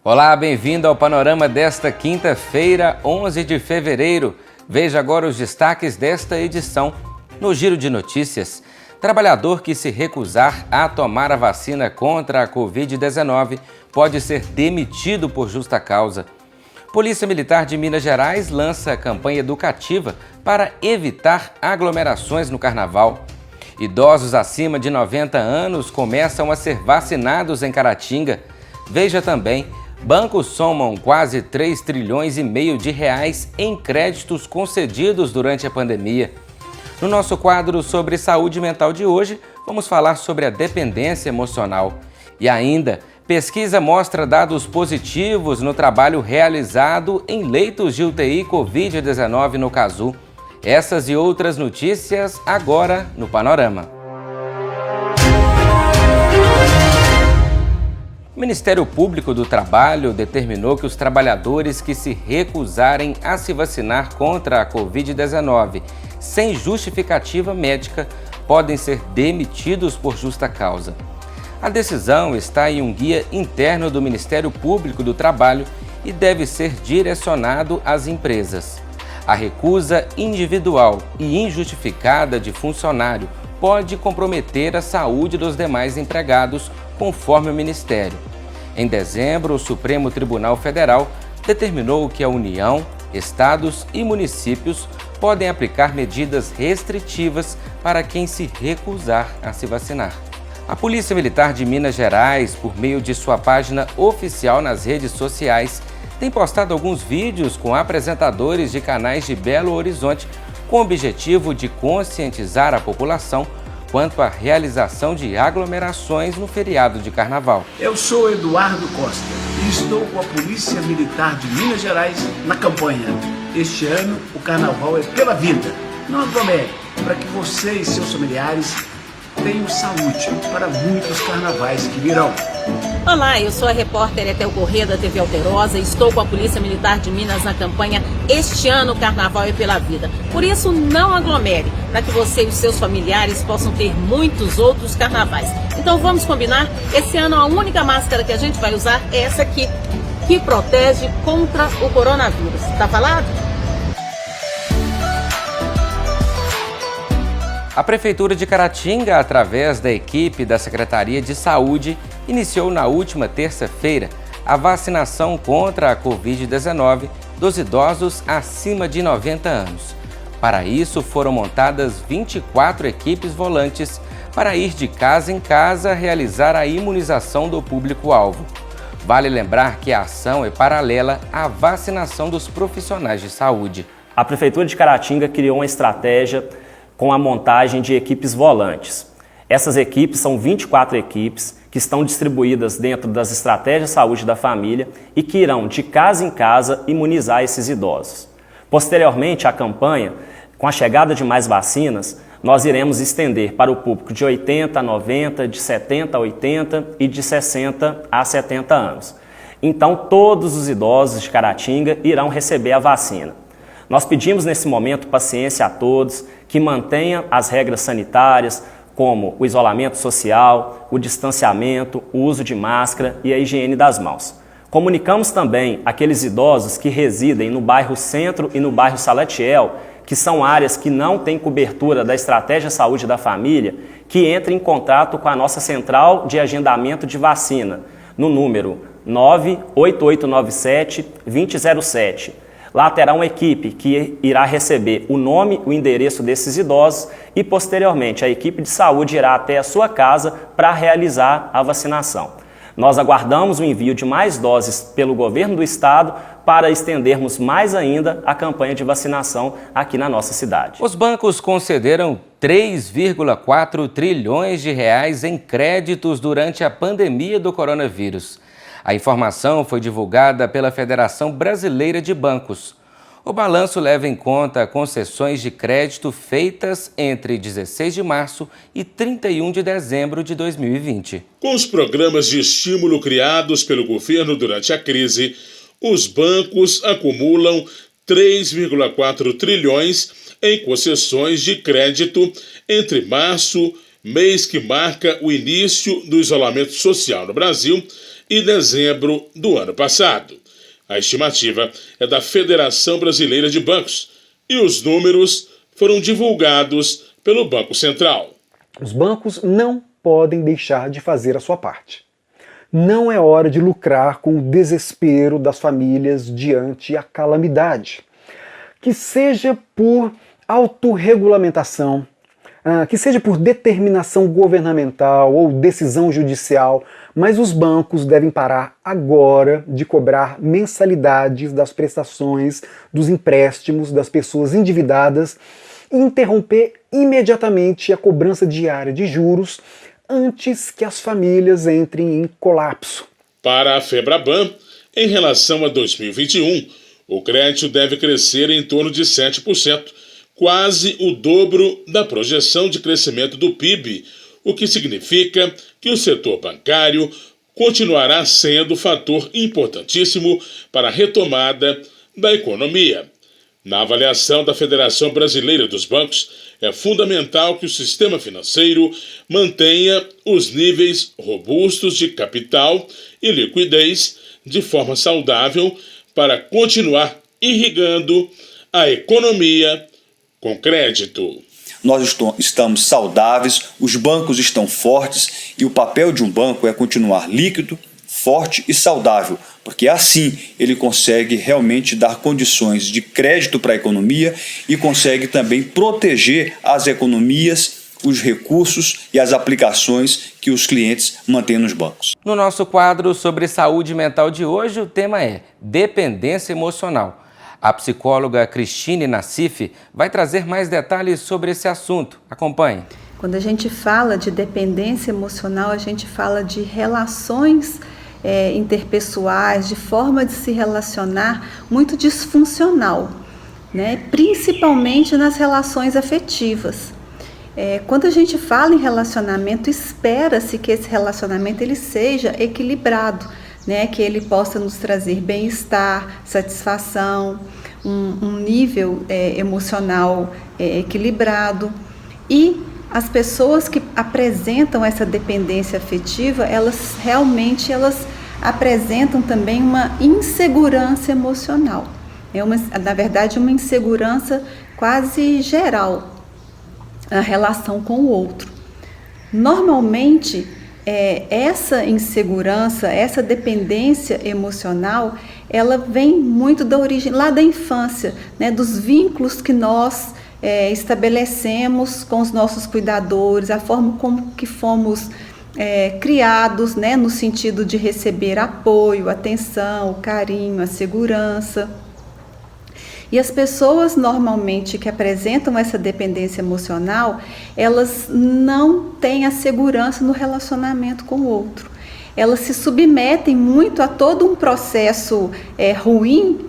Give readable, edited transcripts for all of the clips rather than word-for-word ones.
Olá, bem-vindo ao panorama desta quinta-feira, 11 de fevereiro. Veja agora os destaques desta edição. No Giro de Notícias, trabalhador que se recusar a tomar a vacina contra a Covid-19 pode ser demitido por justa causa. Polícia Militar de Minas Gerais lança campanha educativa para evitar aglomerações no Carnaval. Idosos acima de 90 anos começam a ser vacinados em Caratinga. Veja também, bancos somam quase 3 trilhões e meio de reais em créditos concedidos durante a pandemia. No nosso quadro sobre saúde mental de hoje, vamos falar sobre a dependência emocional. E ainda, pesquisa mostra dados positivos no trabalho realizado em leitos de UTI Covid-19 no Cazu. Essas e outras notícias agora no Panorama. O Ministério Público do Trabalho determinou que os trabalhadores que se recusarem a se vacinar contra a Covid-19 sem justificativa médica podem ser demitidos por justa causa. A decisão está em um guia interno do Ministério Público do Trabalho e deve ser direcionado às empresas. A recusa individual e injustificada de funcionário pode comprometer a saúde dos demais empregados, conforme o Ministério. Em dezembro, o Supremo Tribunal Federal determinou que a União, estados e municípios podem aplicar medidas restritivas para quem se recusar a se vacinar. A Polícia Militar de Minas Gerais, por meio de sua página oficial nas redes sociais, tem postado alguns vídeos com apresentadores de canais de Belo Horizonte com o objetivo de conscientizar a população quanto à realização de aglomerações no feriado de Carnaval. Eu sou Eduardo Costa e estou com a Polícia Militar de Minas Gerais na campanha. Este ano, o Carnaval é pela vida. Não aglomere, para que você e seus familiares tenham saúde para muitos carnavais que virão. Olá, eu sou a repórter Etel Corrêa da TV Alterosa e estou com a Polícia Militar de Minas na campanha Este Ano o Carnaval é pela Vida. Por isso, não aglomere, para que você e os seus familiares possam ter muitos outros carnavais. Então vamos combinar? Esse ano a única máscara que a gente vai usar é essa aqui, que protege contra o coronavírus. Tá falado? A Prefeitura de Caratinga, através da equipe da Secretaria de Saúde, iniciou na última terça-feira a vacinação contra a Covid-19 dos idosos acima de 90 anos. Para isso, foram montadas 24 equipes volantes para ir de casa em casa realizar a imunização do público-alvo. Vale lembrar que a ação é paralela à vacinação dos profissionais de saúde. A Prefeitura de Caratinga criou uma estratégia com a montagem de equipes volantes. Essas equipes são 24 equipes que estão distribuídas dentro das estratégias de saúde da família e que irão de casa em casa imunizar esses idosos. Posteriormente à campanha, com a chegada de mais vacinas, nós iremos estender para o público de 80 a 90, de 70 a 80 e de 60 a 70 anos. Então, todos os idosos de Caratinga irão receber a vacina. Nós pedimos nesse momento paciência a todos, que mantenham as regras sanitárias, como o isolamento social, o distanciamento, o uso de máscara e a higiene das mãos. Comunicamos também aqueles idosos que residem no bairro Centro e no bairro Salatiel, que são áreas que não têm cobertura da Estratégia Saúde da Família, que entrem em contato com a nossa central de agendamento de vacina, no número 98897-2007. Lá terá uma equipe que irá receber o nome, o endereço desses idosos e, posteriormente, a equipe de saúde irá até a sua casa para realizar a vacinação. Nós aguardamos o envio de mais doses pelo governo do estado para estendermos mais ainda a campanha de vacinação aqui na nossa cidade. Os bancos concederam 3,4 trilhões de reais em créditos durante a pandemia do coronavírus. A informação foi divulgada pela Federação Brasileira de Bancos. O balanço leva em conta concessões de crédito feitas entre 16 de março e 31 de dezembro de 2020. Com os programas de estímulo criados pelo governo durante a crise, os bancos acumulam 3,4 trilhões em concessões de crédito entre março, mês que marca o início do isolamento social no Brasil, e dezembro do ano passado. A estimativa é da Federação Brasileira de Bancos e os números foram divulgados pelo Banco Central. Os bancos não podem deixar de fazer a sua parte. Não é hora de lucrar com o desespero das famílias diante a calamidade. Que seja por autorregulamentação, que seja por determinação governamental ou decisão judicial, mas os bancos devem parar agora de cobrar mensalidades das prestações, dos empréstimos das pessoas endividadas e interromper imediatamente a cobrança diária de juros antes que as famílias entrem em colapso. Para a Febraban, em relação a 2021, o crédito deve crescer em torno de 7%, quase o dobro da projeção de crescimento do PIB, o que significa que o setor bancário continuará sendo fator importantíssimo para a retomada da economia. Na avaliação da Federação Brasileira dos Bancos, é fundamental que o sistema financeiro mantenha os níveis robustos de capital e liquidez de forma saudável para continuar irrigando a economia com crédito. Nós estamos saudáveis, os bancos estão fortes e o papel de um banco é continuar líquido, forte e saudável, porque assim ele consegue realmente dar condições de crédito para a economia e consegue também proteger as economias, os recursos e as aplicações que os clientes mantêm nos bancos. No nosso quadro sobre saúde mental de hoje, o tema é dependência emocional. A psicóloga Cristine Nassif vai trazer mais detalhes sobre esse assunto. Acompanhe. Quando a gente fala de dependência emocional, a gente fala de relações interpessoais, de forma de se relacionar muito disfuncional, né? Principalmente nas relações afetivas. Quando a gente fala em relacionamento, espera-se que esse relacionamento ele seja equilibrado, né? Que ele possa nos trazer bem-estar, satisfação, um nível emocional equilibrado. E as pessoas que apresentam essa dependência afetiva, elas apresentam também uma insegurança emocional. Na verdade, uma insegurança quase geral na relação com o outro. Normalmente, essa insegurança, essa dependência emocional, ela vem muito da origem, lá da infância, né, dos vínculos que nós estabelecemos com os nossos cuidadores, a forma como que fomos criados, né, no sentido de receber apoio, atenção, o carinho, a segurança. E as pessoas normalmente que apresentam essa dependência emocional, elas não têm a segurança no relacionamento com o outro. Elas se submetem muito a todo um processo ruim,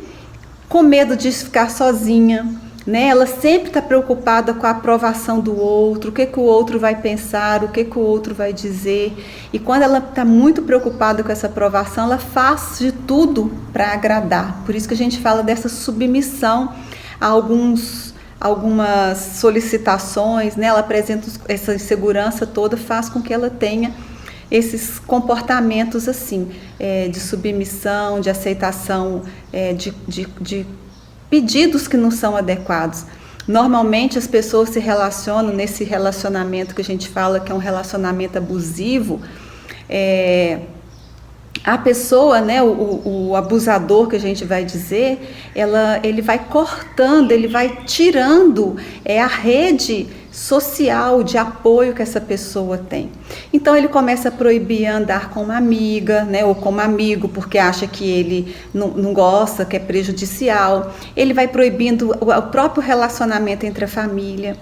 com medo de ficar sozinha, né? Ela sempre está preocupada com a aprovação do outro, o que o outro vai pensar, o que o outro vai dizer. E quando ela está muito preocupada com essa aprovação, ela faz de tudo para agradar. Por isso que a gente fala dessa submissão a algumas solicitações, né? Ela apresenta essa insegurança toda, faz com que ela tenha esses comportamentos assim, de submissão, de aceitação, de pedidos que não são adequados. Normalmente as pessoas se relacionam nesse relacionamento que a gente fala que é um relacionamento abusivo. A pessoa, né, o abusador que a gente vai dizer, ele vai cortando, ele vai tirando a rede social de apoio que essa pessoa tem. Então ele começa a proibir andar com uma amiga, né, ou com um amigo, porque acha que ele não gosta, que é prejudicial. Ele vai proibindo o próprio relacionamento entre a família.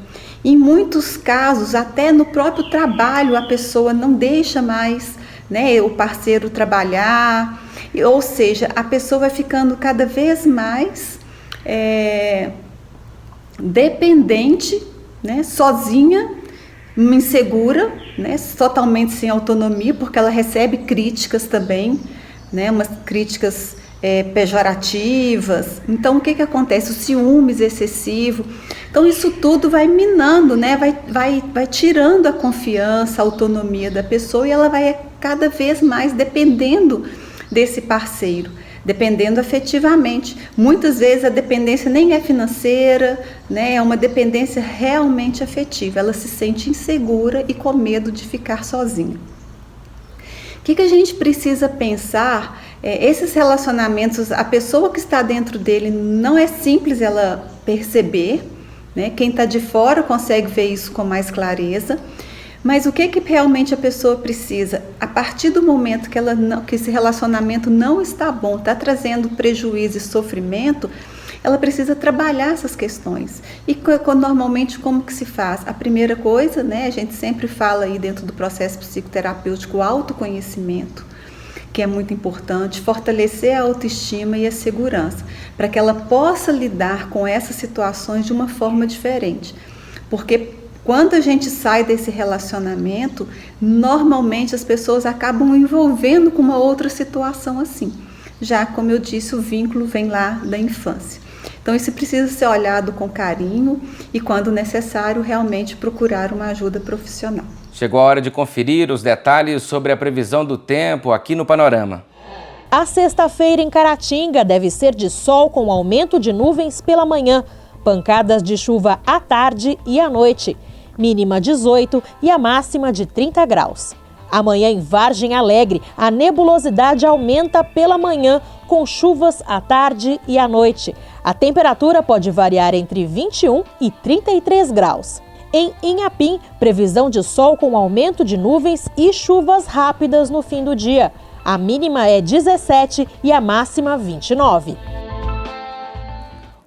Em muitos casos, até no próprio trabalho, a pessoa não deixa mais, né, o parceiro trabalhar, ou seja, a pessoa vai ficando cada vez mais dependente, né, sozinha, insegura, né, totalmente sem autonomia, porque ela recebe críticas também, né, umas críticas pejorativas. Então, o que acontece? O ciúmes excessivo. Então, isso tudo vai minando, né, vai tirando a confiança, a autonomia da pessoa, e ela vai cada vez mais dependendo desse parceiro, dependendo afetivamente. Muitas vezes a dependência nem é financeira, né? É uma dependência realmente afetiva. Ela se sente insegura e com medo de ficar sozinha. O que a gente precisa pensar? Esses relacionamentos, a pessoa que está dentro dele não é simples ela perceber, né? Quem está de fora consegue ver isso com mais clareza. Mas o que realmente a pessoa precisa? A partir do momento que esse relacionamento não está bom, está trazendo prejuízo e sofrimento, ela precisa trabalhar essas questões. E normalmente como que se faz? A primeira coisa, né, a gente sempre fala aí dentro do processo psicoterapêutico, o autoconhecimento, que é muito importante, fortalecer a autoestima e a segurança, para que ela possa lidar com essas situações de uma forma diferente. Porque quando a gente sai desse relacionamento, normalmente as pessoas acabam envolvendo com uma outra situação assim. Já, como eu disse, o vínculo vem lá da infância. Então isso precisa ser olhado com carinho e, quando necessário, realmente procurar uma ajuda profissional. Chegou a hora de conferir os detalhes sobre a previsão do tempo aqui no Panorama. A sexta-feira em Caratinga deve ser de sol com aumento de nuvens pela manhã, pancadas de chuva à tarde e à noite. Mínima 18 e a máxima de 30 graus. Amanhã em Vargem Alegre, a nebulosidade aumenta pela manhã, com chuvas à tarde e à noite. A temperatura pode variar entre 21 e 33 graus. Em Inhapim, previsão de sol com aumento de nuvens e chuvas rápidas no fim do dia. A mínima é 17 e a máxima 29.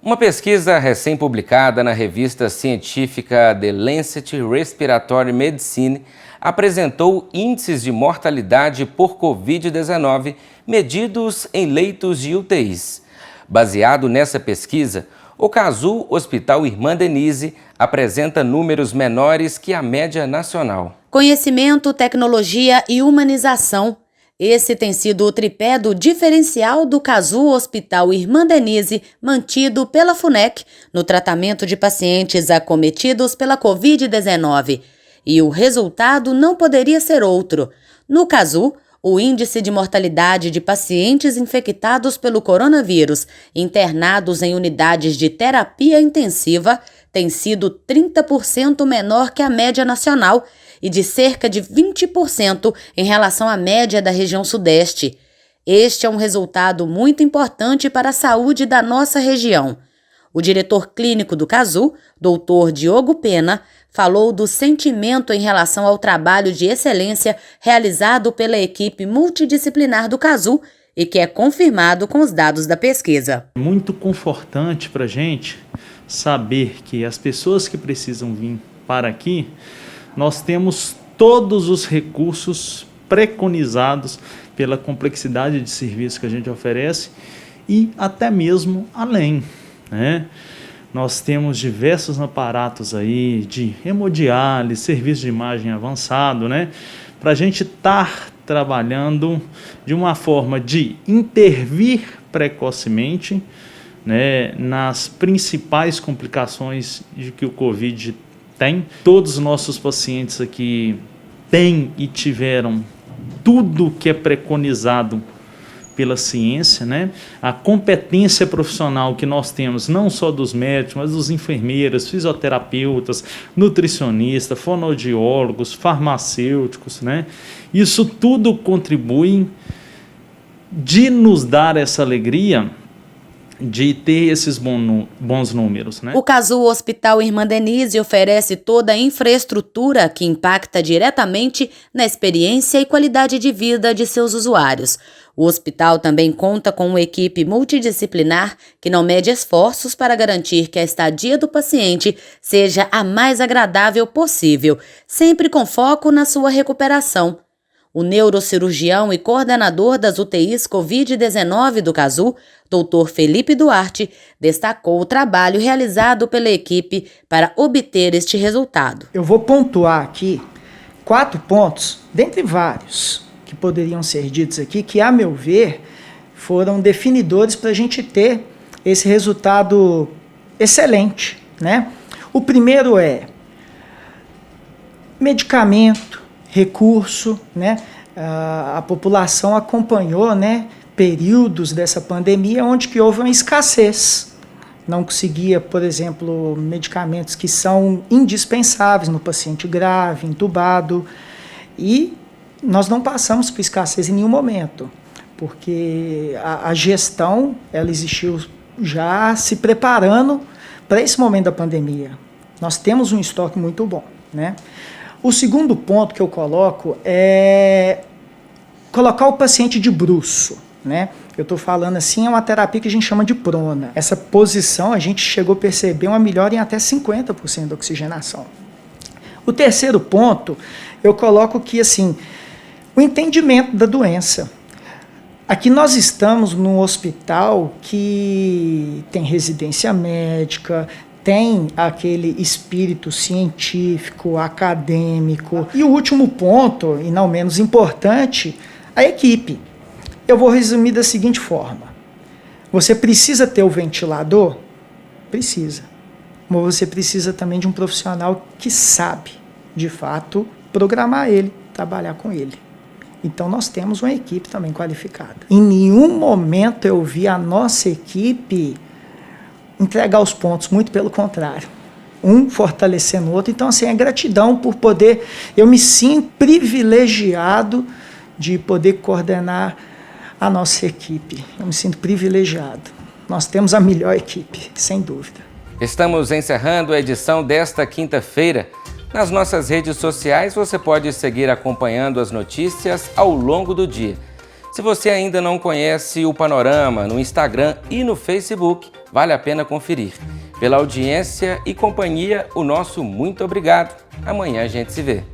Uma pesquisa recém-publicada na revista científica The Lancet Respiratory Medicine apresentou índices de mortalidade por Covid-19 medidos em leitos de UTIs. Baseado nessa pesquisa, o Casu Hospital Irmã Denise apresenta números menores que a média nacional. Conhecimento, tecnologia e humanização. Esse tem sido o tripé do diferencial do Casu Hospital Irmã Denise, mantido pela FUNEC no tratamento de pacientes acometidos pela Covid-19. E o resultado não poderia ser outro. No Casu, o índice de mortalidade de pacientes infectados pelo coronavírus internados em unidades de terapia intensiva tem sido 30% menor que a média nacional e de cerca de 20% em relação à média da região sudeste. Este é um resultado muito importante para a saúde da nossa região. O diretor clínico do Casu, Dr. Diogo Pena, falou do sentimento em relação ao trabalho de excelência realizado pela equipe multidisciplinar do Casu e que é confirmado com os dados da pesquisa. É muito confortante para a gente saber que as pessoas que precisam vir para aqui, nós temos todos os recursos preconizados pela complexidade de serviço que a gente oferece e até mesmo além, né? Nós temos diversos aparatos aí de hemodiálise, serviço de imagem avançado, né? Para a gente estar trabalhando de uma forma de intervir precocemente, né, nas principais complicações de que o Covid tem. Todos os nossos pacientes aqui têm e tiveram tudo que é preconizado pela ciência, né? A competência profissional que nós temos, não só dos médicos, mas dos enfermeiros, fisioterapeutas, nutricionistas, fonoaudiólogos, farmacêuticos, né? Isso tudo contribui de nos dar essa alegria de ter esses bons números, né? O Casu Hospital Irmã Denise oferece toda a infraestrutura que impacta diretamente na experiência e qualidade de vida de seus usuários. O hospital também conta com uma equipe multidisciplinar que não mede esforços para garantir que a estadia do paciente seja a mais agradável possível, sempre com foco na sua recuperação. O neurocirurgião e coordenador das UTIs Covid-19 do Casu, Dr. Felipe Duarte, destacou o trabalho realizado pela equipe para obter este resultado. Eu vou pontuar aqui 4 pontos, dentre vários que poderiam ser ditos aqui, que, a meu ver, foram definidores para a gente ter esse resultado excelente, né? O primeiro é medicamento, recurso, né? A população acompanhou, né, períodos dessa pandemia onde que houve uma escassez. Não conseguia, por exemplo, medicamentos que são indispensáveis no paciente grave, entubado, e nós não passamos por escassez em nenhum momento, porque a gestão ela existiu já se preparando para esse momento da pandemia. Nós temos um estoque muito bom, né? O segundo ponto que eu coloco é colocar o paciente de bruço, né? Eu estou falando assim, é uma terapia que a gente chama de prona. Essa posição a gente chegou a perceber uma melhora em até 50% da oxigenação. O terceiro ponto, eu coloco que assim, o entendimento da doença. Aqui nós estamos num hospital que tem residência médica, tem aquele espírito científico, acadêmico. E o último ponto, e não menos importante, a equipe. Eu vou resumir da seguinte forma. Você precisa ter o ventilador? Precisa. Mas você precisa também de um profissional que sabe, de fato, programar ele, trabalhar com ele. Então nós temos uma equipe também qualificada. Em nenhum momento eu vi a nossa equipe entregar os pontos, muito pelo contrário. Um fortalecendo o outro. Então, assim, é gratidão por poder... Eu me sinto privilegiado de poder coordenar a nossa equipe. Eu me sinto privilegiado. Nós temos a melhor equipe, sem dúvida. Estamos encerrando a edição desta quinta-feira. Nas nossas redes sociais você pode seguir acompanhando as notícias ao longo do dia. Se você ainda não conhece o Panorama no Instagram e no Facebook, vale a pena conferir. Pela audiência e companhia, o nosso muito obrigado. Amanhã a gente se vê.